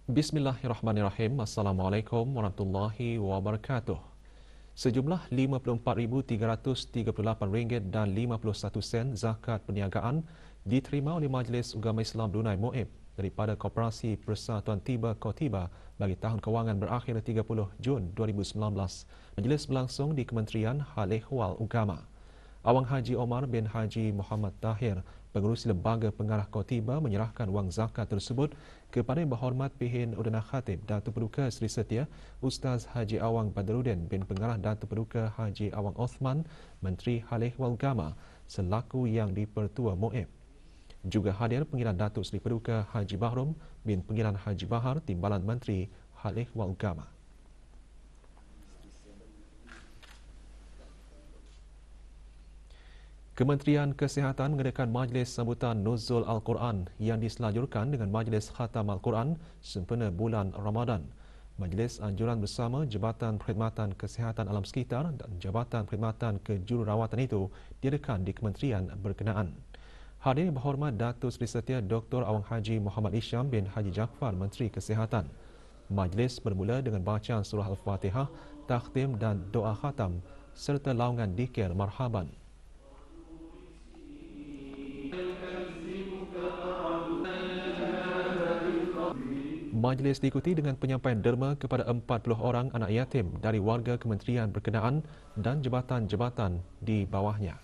Bismillahirrahmanirrahim. Assalamualaikum warahmatullahi wabarakatuh. Sejumlah RM54,338 dan 51 sen zakat perniagaan diterima oleh Majlis Ugama Islam Brunei MUIB daripada Koperasi Persatuan Tiba Kotiba bagi tahun kewangan berakhir 30 Jun 2019. Majlis berlangsung di Kementerian Hal Ehwal Ugama. Awang Haji Omar bin Haji Muhammad Tahir, pengerusi lembaga pengarah Kotiba, menyerahkan wang zakat tersebut kepada Yang Berhormat Pihin Udana Khatib Datuk Paduka Seri Setia Ustaz Haji Awang Badruddin bin Pengarah Datuk Paduka Haji Awang Osman, Menteri Hal Ehwal Agama selaku Yang di-Pertua MUIB. Juga hadir Pengirian Datuk Seri Paduka Haji Bahrum bin Pengirian Haji Bahar, Timbalan Menteri Hal Ehwal Agama. Kementerian Kesihatan mengadakan majlis sambutan Nuzul Al-Quran yang diselajurkan dengan majlis Khatam Al-Quran sempena bulan Ramadan. Majlis anjuran bersama Jabatan Perkhidmatan Kesihatan Alam Sekitar dan Jabatan Perkhidmatan Kejururawatan itu diadakan di kementerian berkenaan. Hadir Yang Berhormat Datuk Seri Setia Dr. Awang Haji Muhammad Isham bin Haji Jaafar, Menteri Kesihatan. Majlis bermula dengan bacaan surah Al-Fatihah, takhtim dan doa khatam serta laungan dikir marhaban. Majlis diikuti dengan penyampaian derma kepada 40 orang anak yatim dari warga kementerian berkenaan dan jabatan-jabatan di bawahnya.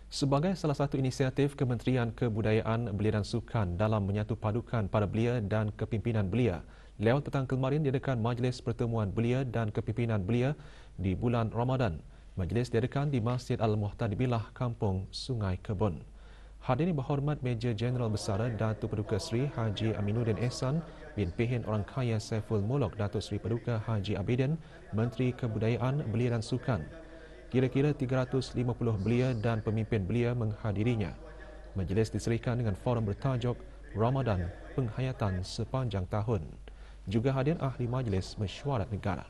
Sebagai salah satu inisiatif Kementerian Kebudayaan, Belia dan Sukan dalam menyatu padukan para belia dan kepimpinan belia, lewat petang kemarin diadakan Majlis Pertemuan Belia dan Kepimpinan Belia di bulan Ramadan. Majlis diadakan di Masjid Al-Muhtadibillah, Kampung Sungai Kebun. Hadir Yang Berhormat Major Jeneral Besara Datuk Paduka Seri Haji Aminuddin Ehsan bin Pihin Orang Kaya Saiful Mulok Datuk Seri Paduka Haji Abidin, Menteri Kebudayaan, Belia dan Sukan. Kira-kira 350 belia dan pemimpin belia menghadirinya. Majlis diserikan dengan forum bertajuk Ramadan Penghayatan Sepanjang Tahun. Juga hadir ahli majlis mesyuarat negara.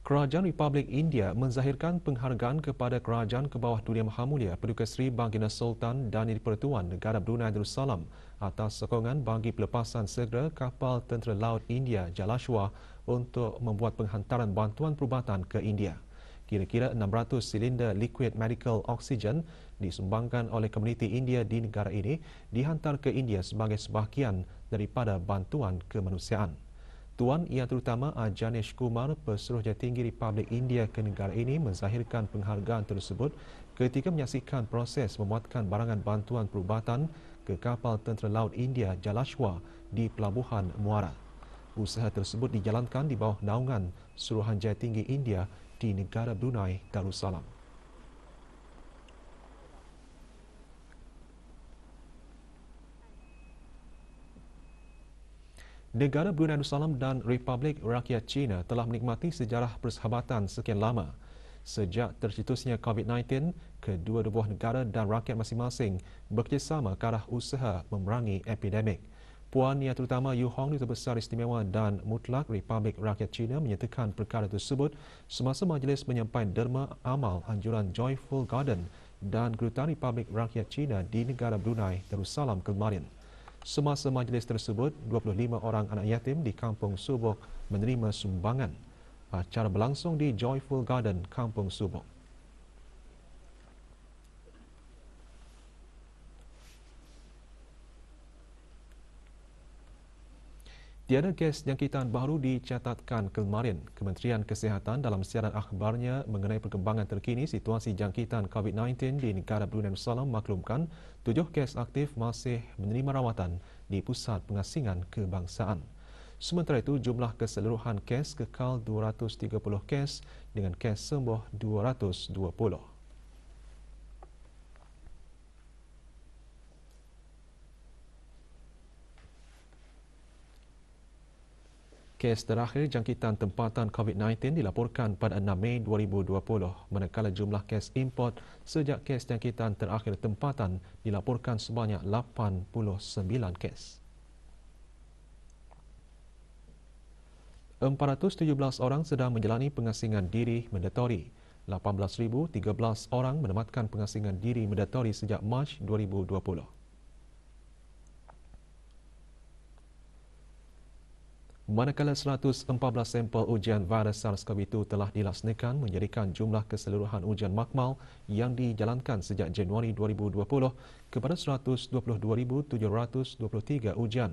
Kerajaan Republik India menzahirkan penghargaan kepada Kerajaan ke bawah Dunia Maha Mulia Paduka Seri Baginda Sultan dan Di-Pertuan Negara Brunei Darussalam atas sokongan bagi pelepasan segera kapal Tentera Laut India Jalashwa untuk membuat penghantaran bantuan perubatan ke India. Kira-kira 600 silinder liquid medical oxygen disumbangkan oleh komuniti India di negara ini dihantar ke India sebagai sebahagian daripada bantuan kemanusiaan. Tuan Yang Terutama Janesh Kumar, Pesuruhjaya Tinggi Republik India ke negara ini, menzahirkan penghargaan tersebut ketika menyaksikan proses memuatkan barangan bantuan perubatan ke kapal Tentera Laut India Jalashwa di Pelabuhan Muara. Usaha tersebut dijalankan di bawah naungan Suruhanjaya Tinggi India di negara Brunei Darussalam. Negara Brunei Darussalam dan Republik Rakyat China telah menikmati sejarah persahabatan sekian lama. Sejak tercetusnya COVID-19, kedua-dua buah negara dan rakyat masing-masing bekerjasama ke arah usaha memerangi epidemik. Puan Yang Terutama Yu Hong, Duta Besar Istimewa dan Mutlak Republik Rakyat China, menyatakan perkara tersebut semasa majlis menyampaikan derma amal anjuran Joyful Garden dan Kedutaan Republik Rakyat China di negara Brunei Darussalam kemarin. Semasa majlis tersebut, 25 orang anak yatim di Kampung Subuk menerima sumbangan. Acara berlangsung di Joyful Garden, Kampung Subuk. Tiada kes jangkitan baru dicatatkan kemarin. Kementerian Kesihatan dalam siaran akhbarnya mengenai perkembangan terkini situasi jangkitan COVID-19 di negara Brunei Darussalam maklumkan 7 kes aktif masih menerima rawatan di Pusat Pengasingan Kebangsaan. Sementara itu, jumlah keseluruhan kes kekal 230 kes dengan kes sembuh 220. Kes terakhir jangkitan tempatan COVID-19 dilaporkan pada 6 Mei 2020, manakala jumlah kes import sejak kes jangkitan terakhir tempatan dilaporkan sebanyak 89 kes. 417 orang sedang menjalani pengasingan diri mandatori. 18,013 orang menematkan pengasingan diri mandatori sejak Mac 2020. Manakala 114 sampel ujian virus SARS-CoV-2 telah dilaksanakan menjadikan jumlah keseluruhan ujian makmal yang dijalankan sejak Januari 2020 kepada 122,723 ujian.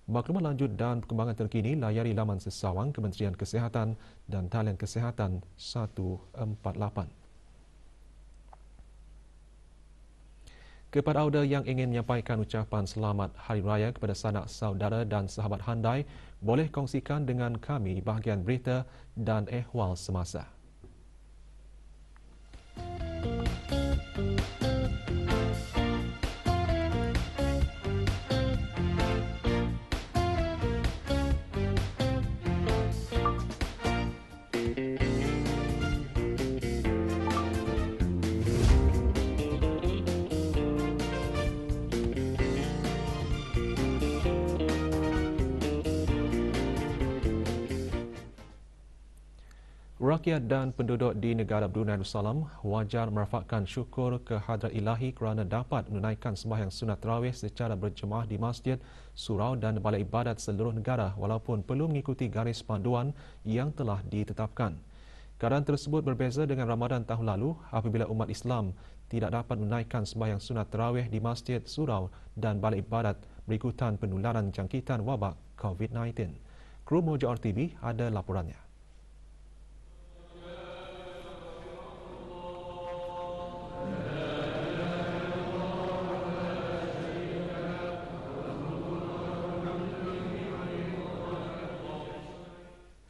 Maklumat lanjut dan perkembangan terkini layari laman sesawang Kementerian Kesihatan dan Talian Kesihatan 148. Kepada auda yang ingin menyampaikan ucapan selamat Hari Raya kepada sanak saudara dan sahabat handai, boleh kongsikan dengan kami bahagian berita dan ehwal semasa. Rakyat dan penduduk di negara Brunei Darussalam wajar merafakkan syukur ke hadrat ilahi kerana dapat menunaikan sembahyang sunat tarawih secara berjemaah di masjid, surau dan balai ibadat seluruh negara walaupun perlu mengikuti garis panduan yang telah ditetapkan. Keadaan tersebut berbeza dengan Ramadan tahun lalu apabila umat Islam tidak dapat menunaikan sembahyang sunat tarawih di masjid, surau dan balai ibadat berikutan penularan jangkitan wabak COVID-19. Kru Moja RTV ada laporannya.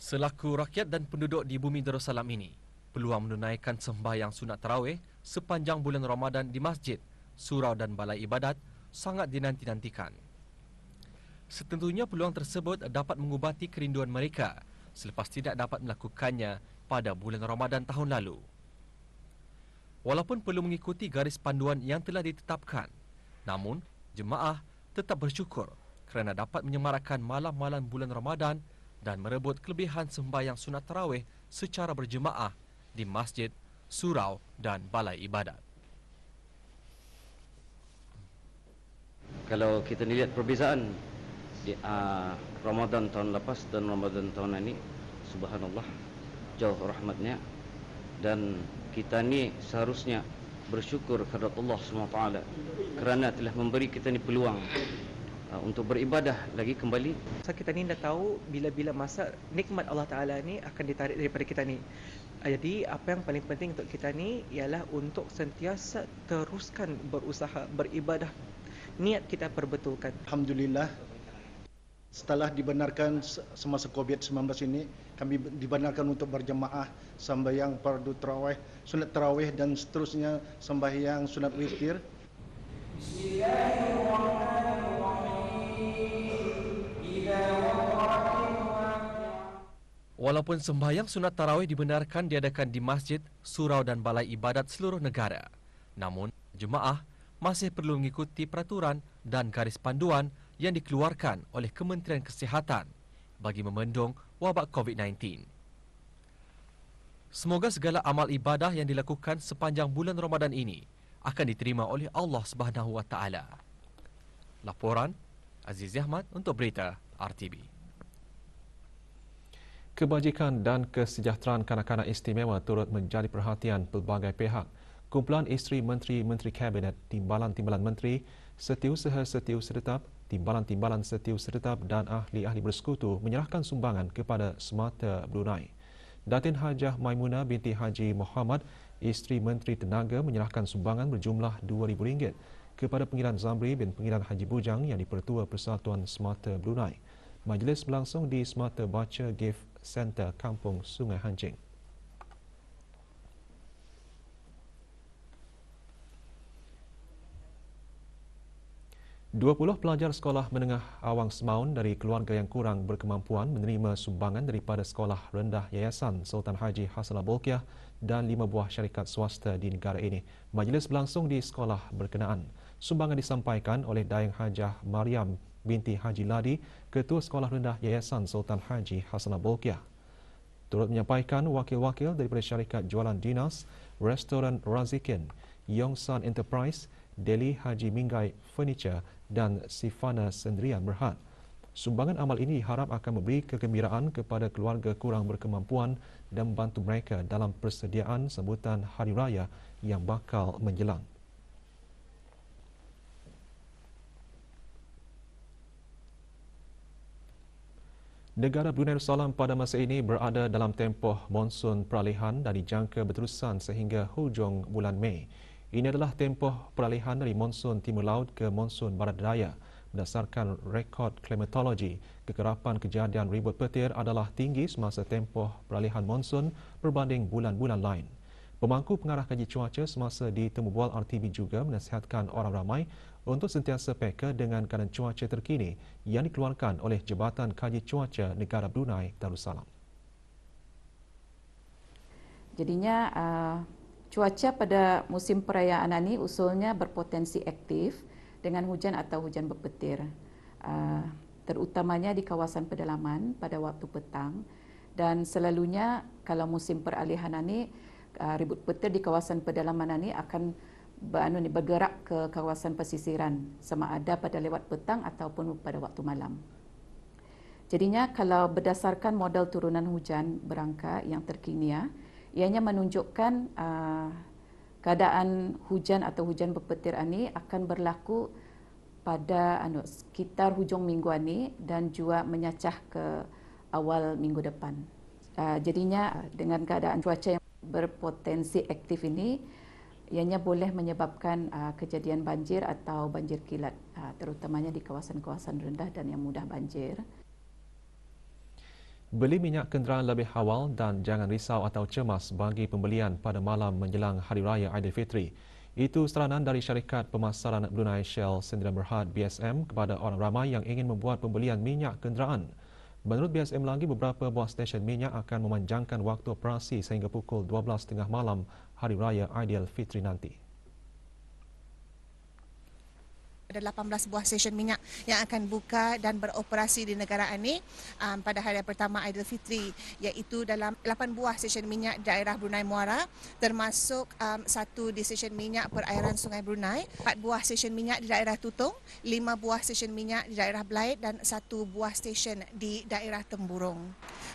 Selaku rakyat dan penduduk di bumi Darussalam ini, peluang menunaikan sembahyang sunat tarawih sepanjang bulan Ramadan di masjid, surau dan balai ibadat sangat dinanti-nantikan. Setentunya peluang tersebut dapat mengubati kerinduan mereka selepas tidak dapat melakukannya pada bulan Ramadan tahun lalu. Walaupun perlu mengikuti garis panduan yang telah ditetapkan, namun jemaah tetap bersyukur kerana dapat menyemarakkan malam-malam bulan Ramadan dan merebut kelebihan sembahyang sunat tarawih secara berjemaah di masjid, surau dan balai ibadat. Kalau kita lihat perbezaan di Ramadan tahun lepas dan Ramadan tahun ini, subhanallah, jauh rahmatnya, dan kita ni seharusnya bersyukur kepada Allah SWT kerana telah memberi kita ni peluang untuk beribadah lagi kembali. Kita ni dah tahu bila-bila masa nikmat Allah Ta'ala ni akan ditarik daripada kita ni. Jadi apa yang paling penting untuk kita ni ialah untuk sentiasa teruskan berusaha, beribadah. Niat kita perbetulkan. Alhamdulillah, setelah dibenarkan semasa COVID-19 ini, kami dibenarkan untuk berjemaah sembahyang fardu tarawih, sunat tarawih dan seterusnya sembahyang sunat witir. Walaupun sembahyang sunat tarawih dibenarkan diadakan di masjid, surau dan balai ibadat seluruh negara, namun jemaah masih perlu mengikuti peraturan dan garis panduan yang dikeluarkan oleh Kementerian Kesihatan bagi membendung wabak COVID-19. Semoga segala amal ibadah yang dilakukan sepanjang bulan Ramadan ini akan diterima oleh Allah Subhanahu Wa Taala. Laporan Aziz Ahmad untuk berita RTB. Kebajikan dan kesejahteraan kanak-kanak istimewa turut menjadi perhatian pelbagai pihak. Kumpulan isteri menteri-menteri kabinet, timbalan-timbalan menteri, setiausaha-setiausaha tetap, timbalan-timbalan setiausaha tetap dan ahli-ahli bersekutu menyerahkan sumbangan kepada Semata Brunei. Datin Hajah Maimunah binti Haji Muhammad, isteri Menteri Tenaga menyerahkan sumbangan berjumlah RM2,000 kepada Pengiran Zamri bin Pengiran Haji Bujang yang dipertua Persatuan Semata Brunei. Majlis berlangsung di Semata Baca Gift Center Kampung Sungai Hancing. Dua 20 pelajar sekolah menengah awang Semaun dari keluarga yang kurang berkemampuan menerima sumbangan daripada sekolah rendah Yayasan Sultan Haji Hassanal Bolkiah dan 5 buah syarikat swasta di negara ini. Majlis berlangsung di sekolah berkenaan. Sumbangan disampaikan oleh Dayang Hajah Mariam binti Haji Ladi, Ketua Sekolah Rendah Yayasan Sultan Haji Hasanah Bolkiah. Turut menyampaikan wakil-wakil daripada syarikat jualan dinas, restoran Razikin, Yongsan Enterprise, Delhi Haji Minggai Furniture dan Sifana Sendirian Berhad. Sumbangan amal ini diharap akan memberi kegembiraan kepada keluarga kurang berkemampuan dan membantu mereka dalam persediaan sambutan Hari Raya yang bakal menjelang. Negara Brunei Darussalam pada masa ini berada dalam tempoh monsun peralihan dan dijangka berterusan sehingga hujung bulan Mei. Ini adalah tempoh peralihan dari monsun timur laut ke monsun barat daya. Berdasarkan rekod klimatologi, kekerapan kejadian ribut petir adalah tinggi semasa tempoh peralihan monsun berbanding bulan-bulan lain. Pemangku pengarah kaji cuaca semasa di Temu Bual RTB juga menasihatkan orang ramai untuk sentiasa peka dengan keadaan cuaca terkini yang dikeluarkan oleh Jabatan Kaji Cuaca Negara Brunei Darussalam. Jadinya cuaca pada musim perayaan ini usulnya berpotensi aktif dengan hujan atau hujan berpetir, terutamanya di kawasan pedalaman pada waktu petang, dan selalunya kalau musim peralihan ini ribut petir di kawasan pedalaman ini akan bergerak ke kawasan pesisiran sama ada pada lewat petang ataupun pada waktu malam. Jadinya kalau berdasarkan model turunan hujan berangka yang terkini, ianya menunjukkan keadaan hujan atau hujan berpetir ini akan berlaku pada sekitar hujung minggu ini dan juga menyacah ke awal minggu depan. Jadinya dengan keadaan cuaca yang berpotensi aktif ini, ianya boleh menyebabkan kejadian banjir atau banjir kilat, terutamanya di kawasan-kawasan rendah dan yang mudah banjir. Beli minyak kenderaan lebih awal dan jangan risau atau cemas bagi pembelian pada malam menjelang Hari Raya Aidilfitri. Itu seranan dari Syarikat Pemasaran Brunei Shell Sdn Bhd BSM kepada orang ramai yang ingin membuat pembelian minyak kenderaan. Menurut BSM lagi, beberapa buah stesen minyak akan memanjangkan waktu operasi sehingga pukul 12.30 malam Hari Raya Aidilfitri nanti. Ada 18 buah stesen minyak yang akan buka dan beroperasi di negara ini pada hari pertama Aidilfitri, iaitu dalam 8 buah stesen minyak daerah Brunei Muara, termasuk satu di stesen minyak perairan Sungai Brunei, 4 buah stesen minyak di daerah Tutong, 5 buah stesen minyak di daerah Belait dan 1 buah stesen di daerah Temburong.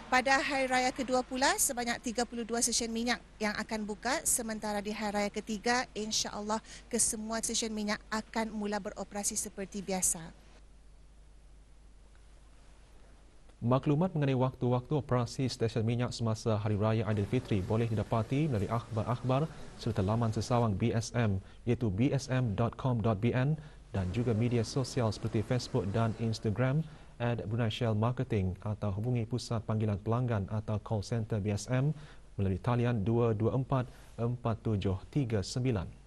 Pada Hari Raya kedua pula, sebanyak 32 stesen minyak yang akan buka, sementara di Hari Raya ketiga, insya-Allah kesemua stesen minyak akan mula beroperasi seperti biasa. Maklumat mengenai waktu-waktu operasi stesen minyak semasa Hari Raya Aidilfitri boleh didapati melalui akhbar-akhbar serta laman sesawang BSM iaitu bsm.com.bn dan juga media sosial seperti Facebook dan Instagram @Brunei Shell Marketing atau hubungi Pusat Panggilan Pelanggan atau call center BSM melalui talian 224 4739.